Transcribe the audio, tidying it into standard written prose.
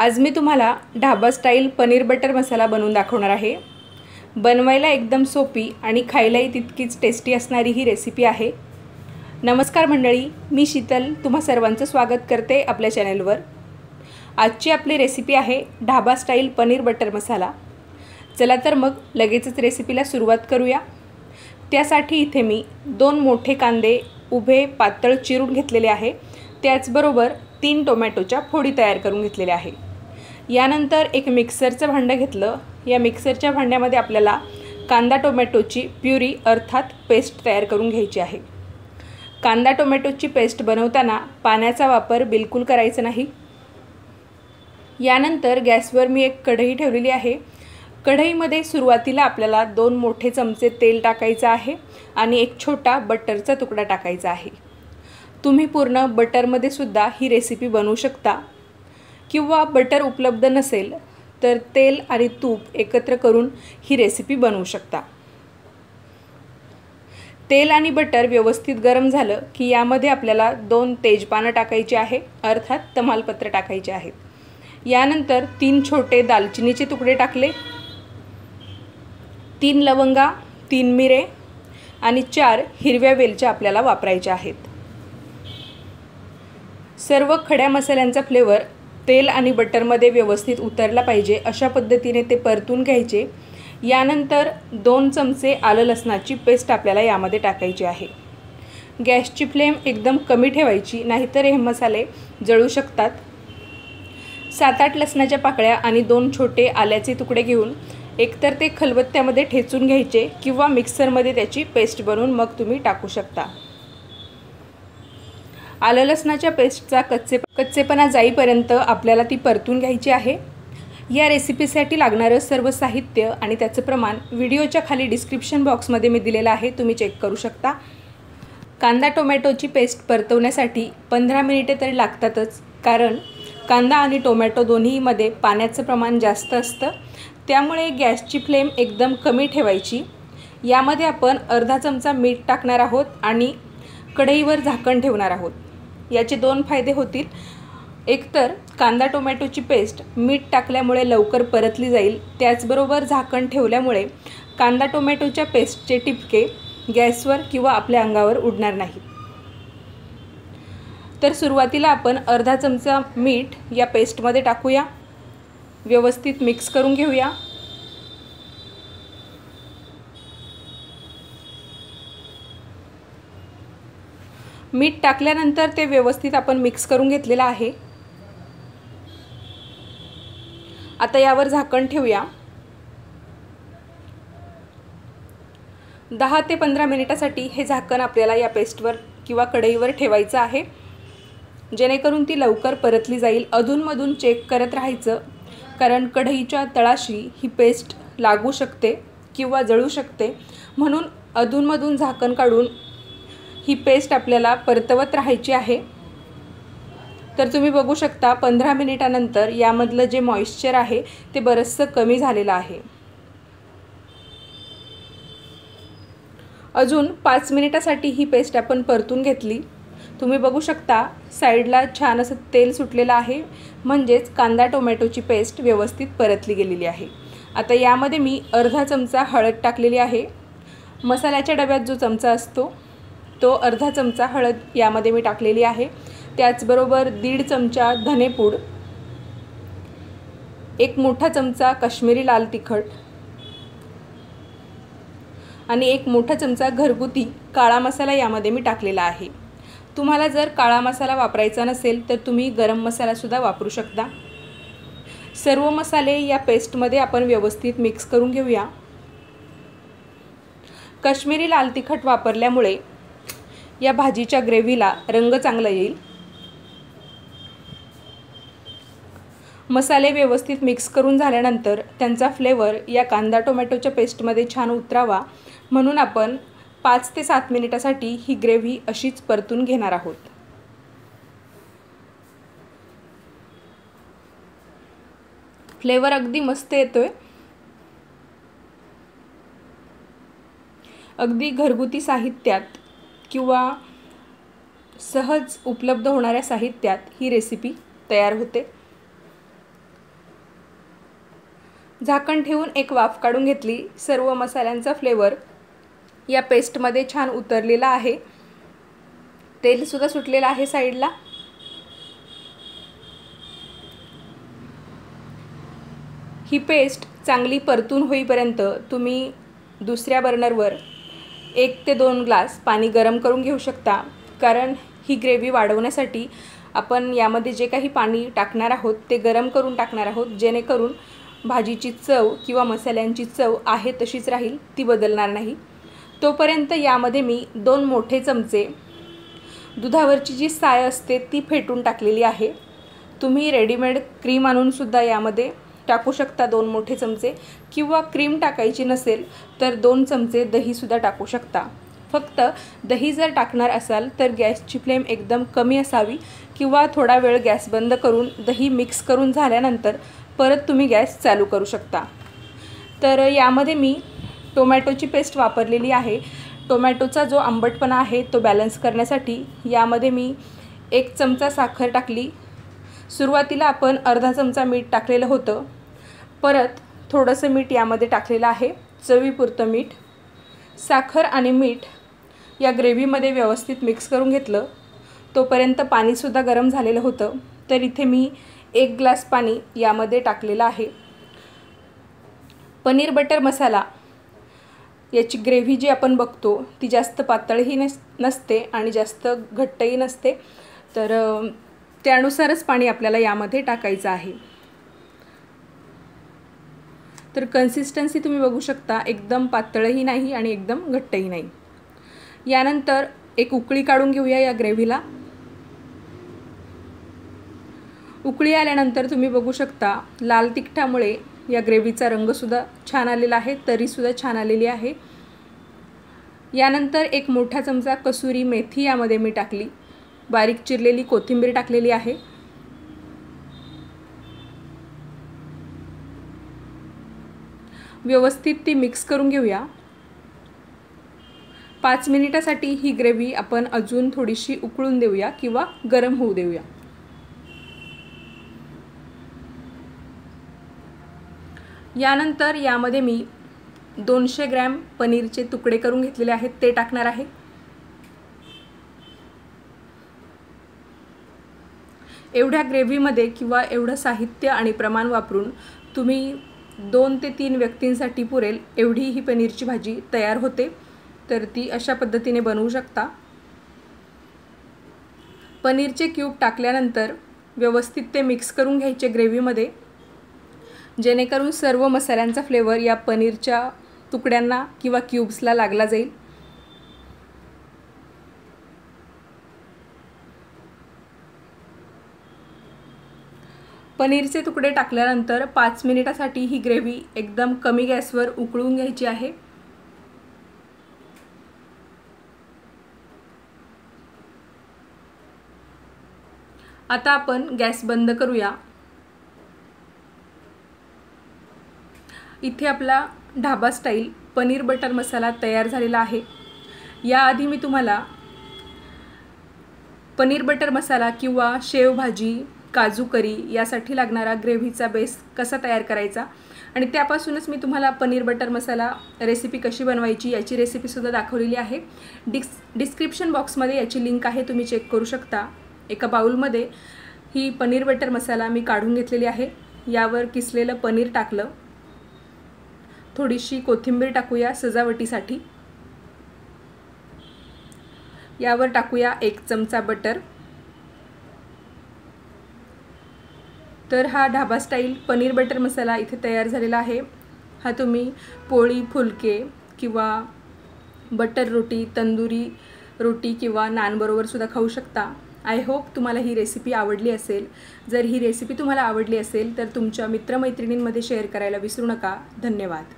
आज मी तुम्हाला dhaba style paneer butter मसाला बनवून दाखवणार आहे। बनवायला एकदम सोपी आणि खायलाही तितकीच टेस्टी असणारी ही रेसिपी आहे। नमस्कार मंडळी, मी शीतल तुम्हा सर्वांचं स्वागत करते आपल्या चॅनलवर। आजची आपली रेसिपी आहे ढाबा स्टाईल पनीर बटर मसाला। चला तर मग लगेचच रेसिपीला सुरुवात करूया। त्यासाठी इथे मी 2 मोठे कांदे उभे पातळ चिरून घेतलेले आहे। त्याचबरोबर 3 टोमॅटोच्या फोडी तयार करून घेतलेल्या आहे। यानंतर एक मिक्सरचं भांडं घेतलं। या मिक्सरच्या भांड्यामध्ये आपल्याला कांदा टोमॅटोची प्युरी अर्थात पेस्ट तयार करून घ्यायची आहे। कांदा टोमॅटोची पेस्ट बनवताना पाण्याचा वापर बिलकुल करायचा नाही। यानंतर गॅसवर मी एक कढई ठेवलेली आहे। कढईमध्ये सुरुवातीला आपल्याला 2 मोठे चमचे तेल टाकायचं आहे आणि एक छोटा बटरचा तुकडा टाकायचा आहे। तुम्ही पूर्ण बटरमध्ये सुद्धा ही रेसिपी बनवू शकता किंवा बटर उपलब्ध नसेल तर तेल आणि तूप एकत्र करून ही रेसिपी बनवू शकता। तेल आणि बटर व्यवस्थित गरम झालं की यामध्ये आपल्याला 2 तेजपानं टाकायची आहे अर्थात तमालपत्र टाकायचे आहेत। यानंतर 3 छोटे दालचिनीचे तुकडे टाकले, 3 लवंगा, 3 मिरे आणि 4 हिरव्या वेलच्या आपल्याला वापरायच्या आहेत। सर्व खड्या मसाल्यांचा फ्लेवर तेल आणि बटरमध्ये व्यवस्थित उतरला पाहिजे अशा पद्धतीने ते परतून घ्यायचे। यानंतर 2 चमचे आलं लसणाची पेस्ट आपल्याला यामध्ये टाकायची आहे। गॅसची फ्लेम एकदम कमी ठेवायची, नाहीतर हे मसाले जळू शकतात। 7-8 लसणाच्या पाकळ्या आणि 2 छोटे आल्याचे तुकडे घेऊन एकतर ते खलबत्त्यामध्ये ठेचून घ्यायचे किंवा मिक्सरमध्ये त्याची पेस्ट बनवून मग तुम्ही टाकू शकता। आलं लसणाच्या पेस्टचा कच्चेपणा जाईपर्यंत आपल्याला ती परतून घ्यायची आहे। या रेसिपीसाठी लागणारं सर्व साहित्य आणि त्याचं प्रमाण व्हिडिओच्या खाली डिस्क्रिप्शन बॉक्समध्ये मी दिलेलं आहे, तुम्ही चेक करू शकता। कांदा टोमॅटोची पेस्ट परतवण्यासाठी 15 मिनिटे तरी लागतातच, कारण कांदा आणि टोमॅटो दोन्हीमध्ये पाण्याचं प्रमाण जास्त असतं। त्यामुळे गॅसची फ्लेम एकदम कमी ठेवायची। यामध्ये आपण अर्धा चमचा मीठ टाकणार आहोत आणि कढईवर झाकण ठेवणार आहोत। याचे 2 फायदे होतील। एकतर कांदा टोमॅटोची पेस्ट मीठ टाकल्यामुळे लवकर परतली जाईल, त्याचबरोबर झाकण ठेवल्यामुळे कांदा टोमॅटोच्या पेस्टचे टिपके गॅसवर किंवा आपल्या अंगावर उडणार नाहीत। तर सुरुवातीला आपण अर्धा चमचा मीठ या पेस्टमध्ये टाकूया, व्यवस्थित मिक्स करून घेऊया। मीठ टाकल्यानंतर ते व्यवस्थित आपण मिक्स करून घेतलेलं आहे। आता यावर झाकण ठेवूया। 10 ते 15 मिनिटासाठी हे झाकण आपल्याला या पेस्टवर किंवा कढईवर ठेवायचं आहे, जेणेकरून ती लवकर परतली जाईल। अधूनमधून चेक करत राहायचं, कारण कढईच्या तळाशी ही पेस्ट लागू शकते किंवा जळू शकते, म्हणून अधूनमधून झाकण काढून ही पेस्ट आपल्याला परतवत राहायची आहे। तर तुम्ही बघू शकता 15 मिनिटानंतर यामधलं जे मॉइश्चर आहे ते बरंचसं कमी झालेलं आहे। अजून 5 मिनिटासाठी ही पेस्ट आपण परतून घेतली। तुम्ही बघू शकता साईडला छान असं तेल सुटलेलं आहे, म्हणजेच कांदा टोमॅटोची पेस्ट व्यवस्थित परतली गेलेली आहे। आता यामध्ये मी अर्धा चमचा हळद टाकलेली आहे। मसाल्याच्या डब्यात जो चमचा असतो तो अर्धा चमचा हळद यामध्ये मी टाकलेली आहे। त्याचबरोबर 1.5 चमचा धनेपूड, 1 मोठा चमचा काश्मीरी लाल तिखट आणि 1 मोठा चमचा घरगुती काळा मसाला यामध्ये मी टाकलेला आहे। तुम्हाला जर काळा मसाला वापरायचा नसेल तर तुम्ही गरम मसाला सुद्धा वापरू शकता। सर्व मसाले या पेस्टमध्ये आपण व्यवस्थित मिक्स करून घेऊया। काश्मीरी लाल तिखट वापरल्यामुळे या भाजीच्या ग्रेव्हीला रंग चांगला येईल। मसाले व्यवस्थित मिक्स करून झाल्यानंतर त्यांचा फ्लेवर या कांदा टोमॅटोच्या पेस्टमध्ये छान उतरावा म्हणून आपण 5 ते 7 मिनिटासाठी ही ग्रेव्ही अशीच परतून घेणार आहोत। फ्लेवर अगदी मस्त येतोय। अगदी घरगुती साहित्यात किंवा सहज उपलब्ध होणाऱ्या साहित्यात ही रेसिपी तयार होते। झाकण ठेवून एक वाफ काढून घेतली। सर्व मसाल्यांचा फ्लेवर या पेस्टमध्ये छान उतरलेला आहे। तेल सुद्धा सुटलेलं आहे साईडला। ही पेस्ट चांगली परतून होईपर्यंत तुम्ही दुसऱ्या बर्नरवर 1 ते 2 ग्लास पाणी गरम करून घेऊ शकता, कारण ही ग्रेव्ही वाढवण्यासाठी आपण यामध्ये जे काही पाणी टाकणार आहोत ते गरम करून टाकणार आहोत, जेणेकरून भाजीची चव किंवा मसाल्यांची चव आहे तशीच राहील, ती बदलणार नाही। तोपर्यंत यामध्ये मी 2 मोठे चमचे दुधावरची जी साय असते ती फेटून टाकलेली आहे। तुम्ही रेडीमेड क्रीम आणून सुद्धा यामध्ये टाकू शकता 2 मोठे चमचे, किंवा क्रीम टाकायची नसेल तर 2 चमचे दही सुद्धा टाकू शकता। फक्त दही जर टाकणार असाल तर गॅसची फ्लेम एकदम कमी असावी, किंवा थोडा वेळ गॅस बंद करून दही मिक्स करून झाल्यानंतर परत तुम्ही गॅस चालू करू शकता। तर यामध्ये मी टोमॅटोची पेस्ट वापरलेली आहे। टोमॅटोचा जो आंबटपणा आहे तो बॅलन्स करण्यासाठी यामध्ये मी 1 चमचा साखर टाकली। सुरुवातीला आपण अर्धा चमचा मीठ टाकलेलं होतं, परत थोडंसं मीठ यामध्ये टाकलेलं आहे, चवीपुरतं मीठ। साखर आणि मीठ या ग्रेव्हीमध्ये व्यवस्थित मिक्स करून घेतलं। तोपर्यंत पाणीसुद्धा गरम झालेलं होतं, तर इथे मी 1 ग्लास पाणी यामध्ये टाकलेलं आहे। पनीर बटर मसाला याची ग्रेव्ही जी आपण बघतो ती जास्त पातळही नसते आणि जास्त घट्टही नसते, तर त्यानुसारच पाणी आपल्याला यामध्ये टाकायचं आहे। तर कन्सिस्टन्सी तुम्ही बघू शकता, एकदम पातळही नाही आणि एकदम घट्टही नाही। यानंतर एक उकळी काढून घेऊया या ग्रेव्हीला। उकळी आल्यानंतर तुम्ही बघू शकता लाल तिखटामुळे या ग्रेव्हीचा रंगसुद्धा छान आलेला आहे, तरीसुद्धा छान आलेली आहे। यानंतर 1 मोठा चमचा कसुरी मेथी यामध्ये मी टाकली, बारीक चिरलेली कोथिंबीर टाकलेली आहे। व्यवस्थित ती मिक्स करून घेऊया। 5 मिनिटासाठी ही ग्रेव्ही आपण अजून थोडीशी उकळून देऊया किंवा गरम होऊ देऊया। यानंतर यामध्ये मी 200 ग्रॅम पनीरचे तुकडे करून घेतलेले आहेत ते टाकणार आहे। एवढ्या ग्रेव्हीमध्ये किंवा एवढं साहित्य आणि प्रमाण वापरून तुम्ही 2 ते 3 व्यक्तींसाठी पुरेल एवढी ही पनीरची भाजी तयार होते, तर ती अशा पद्धतीने बनवू शकता। पनीरचे क्यूब टाकल्यानंतर व्यवस्थित ते मिक्स करून घ्यायचे ग्रेव्हीमध्ये, जेणेकरून सर्व मसाल्यांचा फ्लेवर या पनीरच्या तुकड्यांना किंवा क्यूब्सला लागला जाईल। पनीरचे तुकडे टाकल्यानंतर 5 मिनिटासाठी ही ग्रेव्ही एकदम कमी गॅसवर उकळून घ्यायची आहे। आता आपण गॅस बंद करूया। इथे आपला ढाबा स्टाईल पनीर बटर मसाला तयार झालेला आहे। याआधी मी तुम्हाला पनीर बटर मसाला किंवा शेव भाजी, काजू करी यासाठी लागणारा ग्रेव्हीचा बेस कसा तयार करायचा आणि त्यापासूनच मी तुम्हाला पनीर बटर मसाला रेसिपी कशी बनवायची याची रेसिपीसुद्धा दाखवलेली आहे। डिस्क्रिप्शन बॉक्समध्ये याची लिंक आहे, तुम्ही चेक करू शकता। एका बाउलमध्ये ही पनीर बटर मसाला मी काढून घेतलेली आहे। यावर किसलेलं पनीर टाकलं, थोडीशी कोथिंबीर टाकूया सजावटीसाठी। यावर टाकूया 1 चमचा बटर। तर हा ढाबा स्टाईल पनीर बटर मसाला इथे तयार झालेला आहे। हा तुम्ही पोळी, फुलके किंवा बटर रोटी, तंदुरी रोटी किंवा नान बरोबर सुद्धा खाऊ शकता। आय होप तुम्हाला ही रेसिपी आवडली असेल। जर ही रेसिपी तुम्हाला आवडली असेल तर तुमच्या मित्रमैत्रिणींमध्ये शेअर करायला विसरू नका। धन्यवाद।